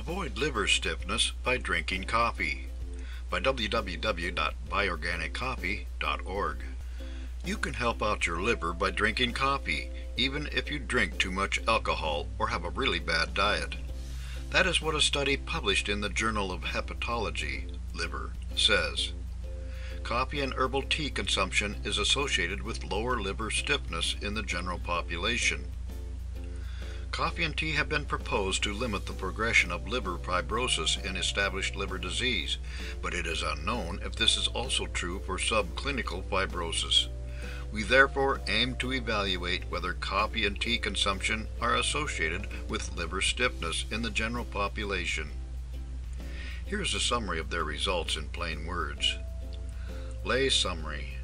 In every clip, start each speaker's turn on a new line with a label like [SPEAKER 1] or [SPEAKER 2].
[SPEAKER 1] Avoid liver stiffness by drinking coffee by www.buyorganiccoffee.org. You can help out your liver by drinking coffee, even if you drink too much alcohol or have a really bad diet. That is what a study published in the Journal of Hepatology, Liver, says. Coffee and herbal tea consumption is associated with lower liver stiffness in the general population. Coffee and tea have been proposed to limit the progression of liver fibrosis in established liver disease, but it is unknown if this is also true for subclinical fibrosis. We therefore aim to evaluate whether coffee and tea consumption are associated with liver stiffness in the general population. Here is a summary of their results in plain words. Lay summary.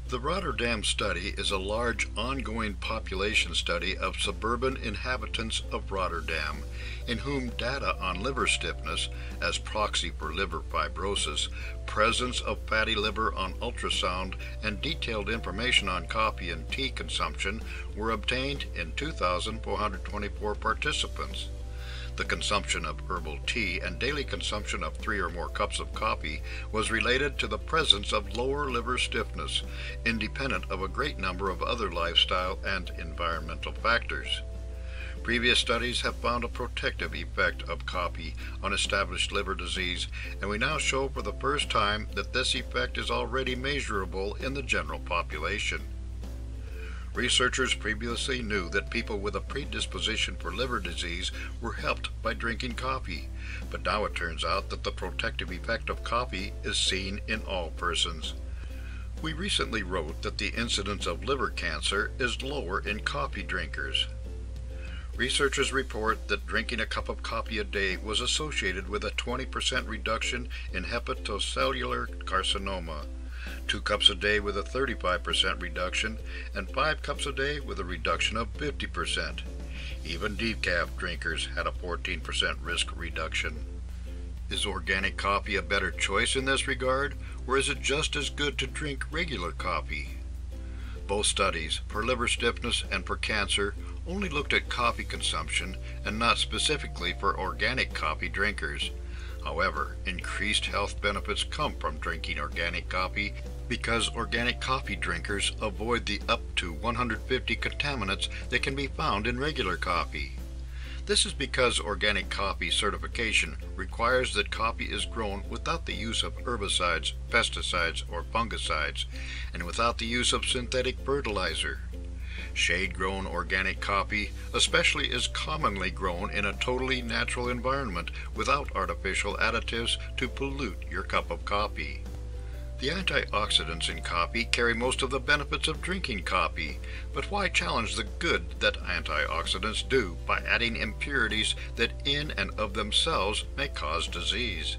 [SPEAKER 1] The Rotterdam Study is a large ongoing population study of suburban inhabitants of Rotterdam, in whom data on liver stiffness as proxy for liver fibrosis, presence of fatty liver on ultrasound, and detailed information on coffee and tea consumption were obtained in 2,424 participants. The consumption of herbal tea and daily consumption of 3 or more cups of coffee was related to the presence of lower liver stiffness, independent of a great number of other lifestyle and environmental factors. Previous studies have found a protective effect of coffee on established liver disease, and we now show for the first time that this effect is already measurable in the general population. Researchers previously knew that people with a predisposition for liver disease were helped by drinking coffee, but now it turns out that the protective effect of coffee is seen in all persons. We recently wrote that the incidence of liver cancer is lower in coffee drinkers. Researchers report that drinking a cup of coffee a day was associated with a 20% reduction in hepatocellular carcinoma, 2 cups a day with a 35% reduction, and 5 cups a day with a reduction of 50%. Even decaf drinkers had a 14% risk reduction. Is organic coffee a better choice in this regard, or is it just as good to drink regular coffee? Both studies, for liver stiffness and for cancer, only looked at coffee consumption and not specifically for organic coffee drinkers. However, increased health benefits come from drinking organic coffee because organic coffee drinkers avoid the up to 150 contaminants that can be found in regular coffee. This is because organic coffee certification requires that coffee is grown without the use of herbicides, pesticides, or fungicides, and without the use of synthetic fertilizer. Shade-grown organic coffee especially is commonly grown in a totally natural environment without artificial additives to pollute your cup of coffee. The antioxidants in coffee carry most of the benefits of drinking coffee, but why challenge the good that antioxidants do by adding impurities that in and of themselves may cause disease?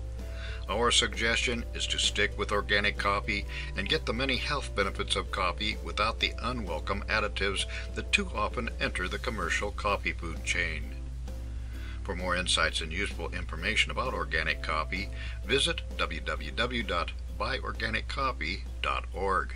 [SPEAKER 1] Our suggestion is to stick with organic coffee and get the many health benefits of coffee without the unwelcome additives that too often enter the commercial coffee food chain. For more insights and useful information about organic coffee, visit www.buyorganiccoffee.org.